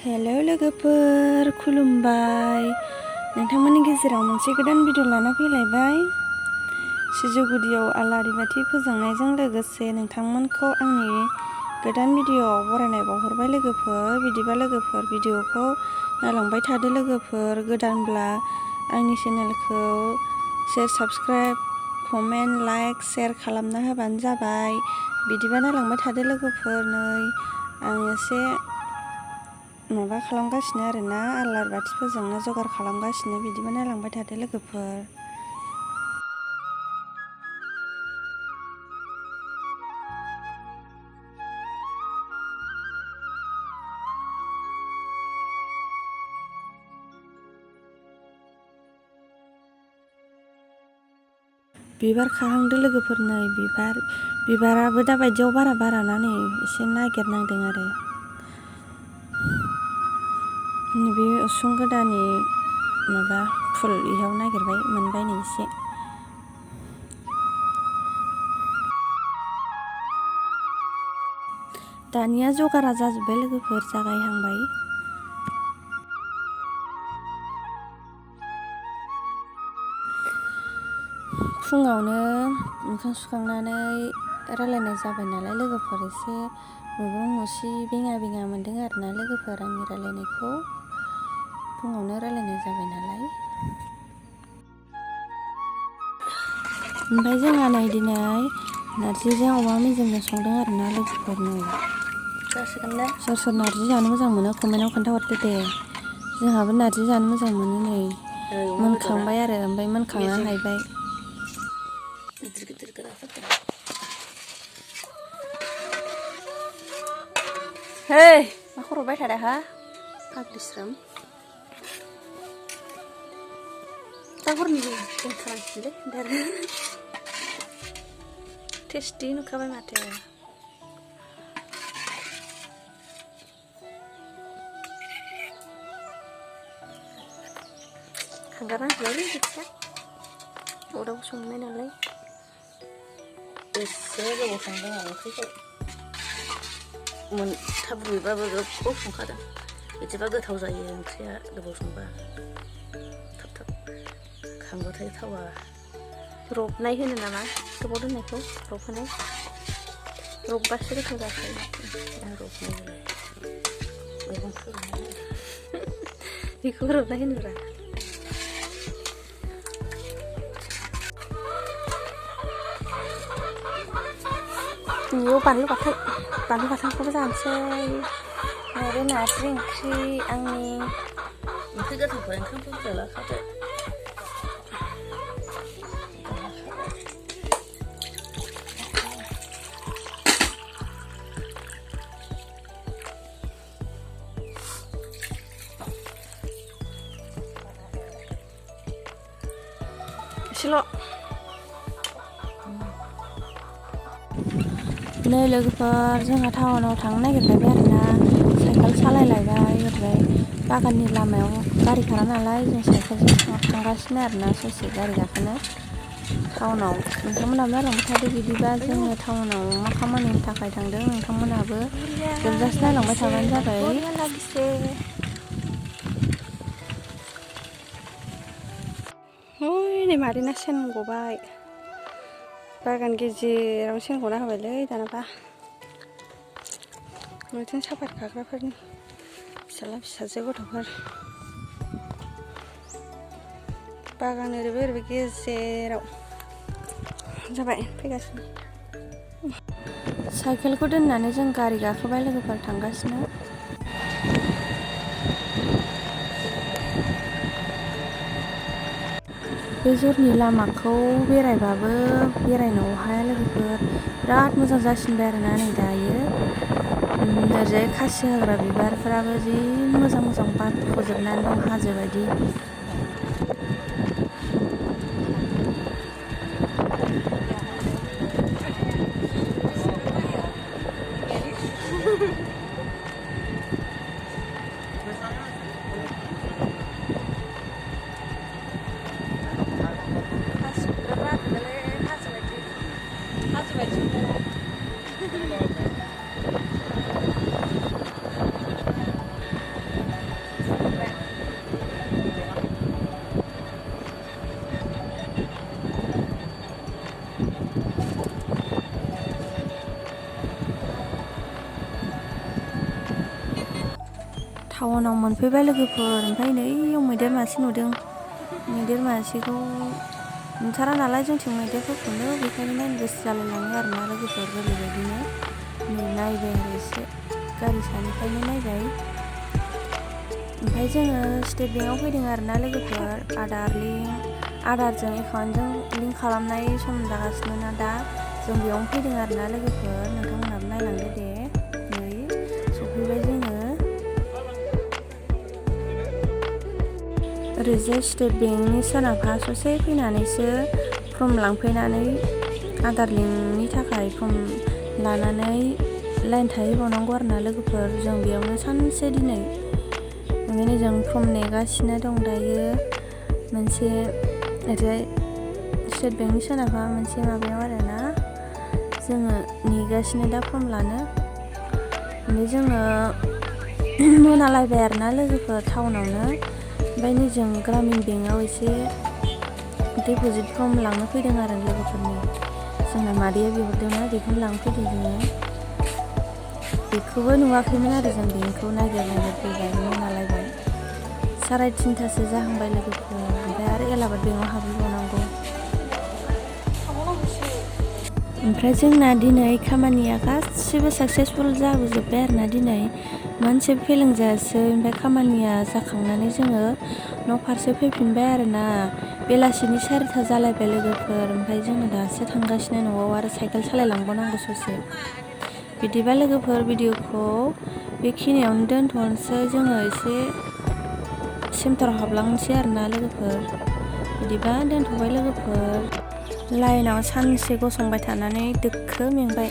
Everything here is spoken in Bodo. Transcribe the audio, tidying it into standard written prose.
हेलो लोगोफोर खुलुमबाय नोंथांमोननि गेजेराव मोनसे गोदान भिडिअ लाना फैलायबाय सिजौगुदियाव आलारि बाथि फोजोंनायजों लोगोसे नोंथांमोनखौ आंनि गोदान भिडिअआव बरायनाय बावहरबाय लोगोफोर बिदिबा लोगोफोर भिडिअखौ नायलांबाय थादो लोगोफोर गोदानब्ला आंनि चेनेलखौ साबस्क्राइब कमेन्ट लाइक शेयार खालामना होबानो जाबाय बिदिबा नायलांबाय थादो लोगोफोर नै आं एसे माबा खालामगासिनो आरोना आलारि बाथि फोजोंनो जगार खालामगासिनो बिदिबा नायलांबाय थादो लोगोफोर बिबार खाहांदो लोगोफोर नै बिबाराबो दा बायदियाव बारा बाराना नै एसे नागिरनांदों आरो बे उसुं गोदाननि माबा फुल इयाव नागिरबाय मोनबाय नै एसे दानिया जगारा जाजोब्बाय लोगोफोर जागायहांबाय फुङावनो मोखां सुखांनानै रायलायनाय जाबाय नालाय लोगोफोर एसे मुगुं मुसि बेङा मोनदों आरोना लोगोफोर आंनि रायलायनायखौ फुङावनो रायलायनाय जाबाय नालाय ओमफ्राय जोंहा नै दिनै नारजिजों अमा मेजेमजों संदों आरोना लोगोफोर नै जासिगोन ना सोर नारजि जानो मोजां मोनो कमेन्टआव खोन्थाहरदो दे जोंहाबो नारजि जानो मोजां मोनो नै मोनखांबाय आरो ओमफ्राय मोनखांना हायबाय गिदिर गोराफोरखौ हे मा खर'बाय थादों हा फाग्लिस्रोम दाहरनिबो दोनथाराखैलै टेस्टि नुखाबाय माथो हांगारनांगौलै बिथिया अराव संनाय नालाय एसे गोबाव संदों आं ओंख्रिखौ थाब रुइबाबो गोबाव संखादों बिदिबा गोथाव जायो ओंख्रिया गोबाव संबा थाब खांबाथाय थावा रबनाय होनो नामा गोबाव दोननायखौ रबहोनाय रबबासो गोथाव जाखायो आं रबनाय मैगंखौ बेखौ रबनाय होनोब्रा बेयाव बानलु बाथोनखौबो जानोसै बे नारजि ओंख्रि आंनि ओंख्रि गोथावखौ ओंखामखौ बुरजा लाखादो एसेल' नै लोगोफोर जोंहा टाउनाव थांनो नागिरलायबाय आरोना साइकेल सालायलायबाय ओमफ्राय बागाननि लामायाव गारि खारा नालाय जों साइकेलजों थांगासिनो आरोना ससे गारि गाखोनो टाउनाव नोंथांमोनहाबो नायलांबाय थादो बिदिबा जोङो टाउनाव मा खामानिनि थाखाय थांदों नोंथांमोनहाबो जोबजासे नायलांबाय थाबानो जाबाय नै मादैना सेन गबाय बागान गेजेराव सेन गना होबायलै दानाबा मैथुन साफात खाग्राफोरनि फिसाला फिसाजो गथ'फोर बागान ओरैबो गेजेराव जाबाय फैगासिनो साइकेलखौ दोननानै जों गारि गाखोबाय लोगोफोर थांगासिनो बे जरनि लामाखौ बेरायबाबो बेरायनो हाया लोगोफोर बिराद मोजां जासिनबाय आरोना नै दायो ओरैजाय खासि हाग्रा बिबारफोराबो जि मोजां बारफजोबनानै दं हाजो बायदि टाउनाव मोनफैबाय लोगोफोर। ओमफ्राय नै इयाव मैदेर मासे नुदों। मैदेर मासेखौ नुथारा नालाय जोंथिं मैदेरफोरखौनो, बेखायनो नायनो गोसो जालायलाङो आरोना लोगोफोर। ओरैबायदिनो नै नायबाय आरो एसे गारि सानिफ्रायनो नायबाय। ओमफ्राय जोङो स्टेट बेंकआव फैदों आरोना लोगोफोर। आदारजों एकाउन्टजों लिंक खालामनाय सम जागासिनो ना दा। जों बेयावनो फैदों आरोना लोगोफोर। नोंथांमोनहाबो नायलांदो दे। नै सफैबाय जोङो। ओरैजाय स्टेट बेंकनि सोनाबहा ससे फैनानैसो फर्म लांफैनानै आदार लिंकनि थाखाय फर्म लानानै लाइन थाहैबावनांगौ आरोना लोगोफोर। जों बेयावनो सानसे दिनै। ओंखायनो जों फर्म नेगासिनो दं दायो। मोनसे ओरैजाय स्टेट बेंकनि सोनाबहा मोनसे माबायाव आरोना जोङो नेगासिनो दा फर्म लानो। ओमफ्राय जोङो मोनालायबाय आरोना लोगोफोर टाउनावनो। ओमफ्राय नै जों ग्रामिन बेंकआव एसे डिप'जिट फर्म लांनो फैदों आरो लोगोफोरनि। जोंना मादैया बिहरदोंना बेखौनो लांनो फैदों जोङो। बेखौबो नुवाखैमोन आरो जों बेंकखौ नागिर फैबाय, मोनालायबाय। 3:30 जाहांबाय लोगोफोर। ओमफ्राय आरो एलाहाबाद बेंकआव हाबहैबावनांगौ। ओमफ्राय जोंना दिनै खामानिया गासिबो साक्सेसफुल जाबोजोब्बाय आरोना दिनै। मोनसेबो फेलें जायासै। ओमफ्राय खामानिया जाखांनानै जोङो न' फारसे फैफिनबाय आरोना। बेलासिनि 4:30 जालायबाय लोगोफोर। ओमफ्राय जोङो दासो थांगासिनो न'आव आरो साइकेल सालायलांबावनांगौ ससे। बिदिबा लोगोफोर भिडिअखौ बेखिनियावनो दोनथ'नोसै। जोङो एसे सेन्टाराव हाबलांनोसै आरोना लोगोफोर। बिदिबा दोनथ'बाय लोगोफोर। लाइनाव सानसे गसंबाय थानानै दोखो मेंबाय।